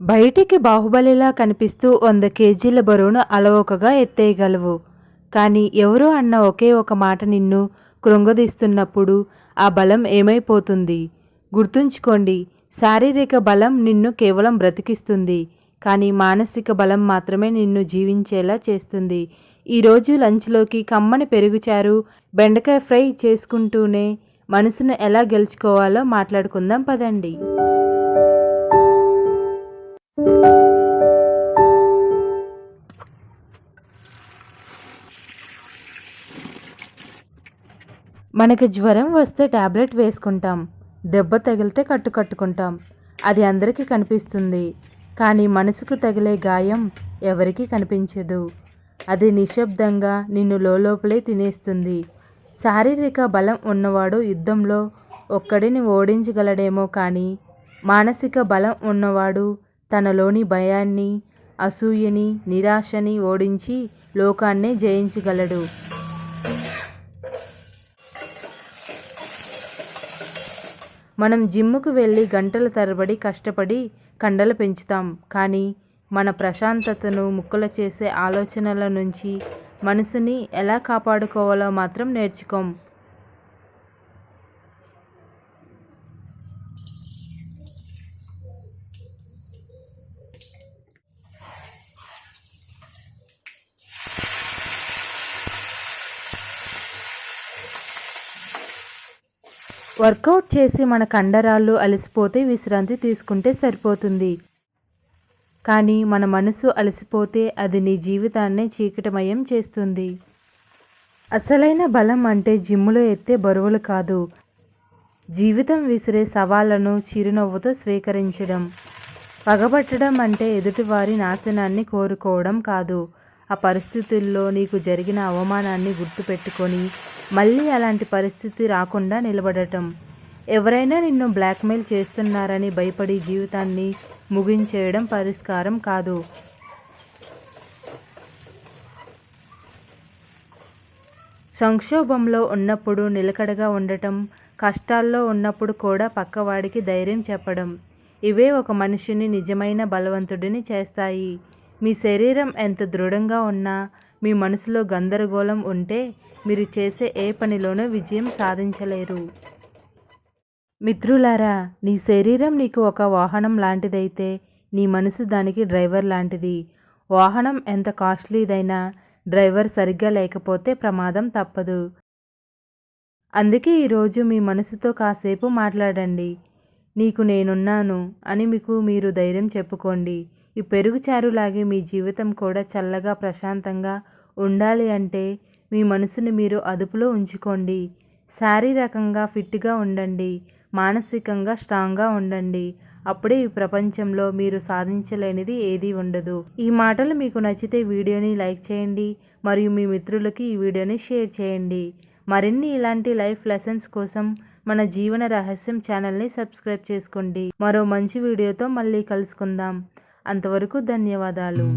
బయటికి బాహుబలిలా కనిపిస్తూ 100 కేజీల బరువును అలవోకగా ఎత్తేయగలవు. కానీ ఎవరో అన్న ఒకే ఒక మాట నిన్ను కృంగదీస్తున్నప్పుడు ఆ బలం ఏమైపోతుంది? గుర్తుంచుకోండి, శారీరక బలం నిన్ను కేవలం బ్రతికిస్తుంది. కానీ మానసిక బలం మాత్రమే నిన్ను జీవించేలా చేస్తుంది. ఈరోజు లంచ్లోకి కమ్మని పెరుగుచారు, బెండకాయ ఫ్రై చేసుకుంటూనే మనసును ఎలా గెలుచుకోవాలో మాట్లాడుకుందాం పదండి. మనకి జ్వరం వస్తే టాబ్లెట్ వేసుకుంటాం, దెబ్బ తగిలితే కట్టుకుంటాం. అది అందరికీ కనిపిస్తుంది. కానీ మనసుకు తగిలే గాయం ఎవరికీ కనిపించదు. అది నిశ్శబ్దంగా నిన్ను లోపలే తినేస్తుంది. శారీరక బలం ఉన్నవాడు యుద్ధంలో ఒక్కడిని ఓడించగలడేమో కానీ మానసిక బలం ఉన్నవాడు తనలోని భయాన్ని, అసూయని, నిరాశని ఓడించి లోకాన్నే జయించగలడు. మనం జిమ్ముకు వెళ్ళి గంటల తరబడి కష్టపడి కండలు పెంచుతాం. కానీ మన ప్రశాంతతను ముక్కలు చేసే ఆలోచనల నుంచి మనసుని ఎలా కాపాడుకోవాలో మాత్రం నేర్చుకోం. వర్కౌట్ చేసి మన కండరాలు అలసిపోతే విశ్రాంతి తీసుకుంటే సరిపోతుంది. కానీ మన మనసు అలసిపోతే అది నీ జీవితాన్నే చీకటిమయం చేస్తుంది. అసలైన బలం అంటే జిమ్ములో ఎత్తే బరువులు కాదు, జీవితం విసిరే సవాళ్లను చిరునవ్వుతో స్వీకరించడం. పగబట్టడం అంటే ఎదుటివారి నాశనాన్ని కోరుకోవడం కాదు, ఆ పరిస్థితుల్లో నీకు జరిగిన అవమానాన్ని గుర్తుపెట్టుకొని మళ్ళీ అలాంటి పరిస్థితి రాకుండా నిలబడటం. ఎవరైనా నిన్ను బ్లాక్మెయిల్ చేస్తున్నారని భయపడి జీవితాన్ని ముగించేయడం పరిష్కారం కాదు. సంక్షోభంలో ఉన్నప్పుడు నిలకడగా ఉండటం, కష్టాల్లో ఉన్నప్పుడు కూడా పక్కవాడికి ధైర్యం చెప్పడం, ఇవే ఒక మనిషిని నిజమైన బలవంతుడిని చేస్తాయి. మీ శరీరం ఎంత దృఢంగా ఉన్నా మీ మనసులో గందరగోళం ఉంటే మీరు చేసే ఏ పనిలోనూ విజయం సాధించలేరు. మిత్రులారా, నీ శరీరం నీకు ఒక వాహనం లాంటిదైతే నీ మనసు దానికి డ్రైవర్ లాంటిది. వాహనం ఎంత కాస్ట్లీదైనా డ్రైవర్ సరిగ్గా లేకపోతే ప్రమాదం తప్పదు. అందుకే ఈరోజు మీ మనసుతో కాసేపు మాట్లాడండి. నీకు నేనున్నాను అని మీకు మీరు ధైర్యం చెప్పుకోండి. ఈ పెరుగుచారులాగే మీ జీవితం కూడా చల్లగా ప్రశాంతంగా ఉండాలి అంటే మీ మనసుని మీరు అదుపులో ఉంచుకోండి. శారీరకంగా ఫిట్గా ఉండండి, మానసికంగా స్ట్రాంగ్గా ఉండండి. అప్పుడే ఈ ప్రపంచంలో మీరు సాధించలేనిది ఏదీ ఉండదు. ఈ మాటలు మీకు నచ్చితే వీడియోని లైక్ చేయండి మరియు మీ మిత్రులకి ఈ వీడియోని షేర్ చేయండి. మరిన్ని ఇలాంటి లైఫ్ లెసన్స్ కోసం మన జీవన రహస్యం ఛానల్ని సబ్స్క్రైబ్ చేసుకోండి. మరో మంచి వీడియోతో మళ్ళీ కలుసుకుందాం. అంతవరకు ధన్యవాదాలు.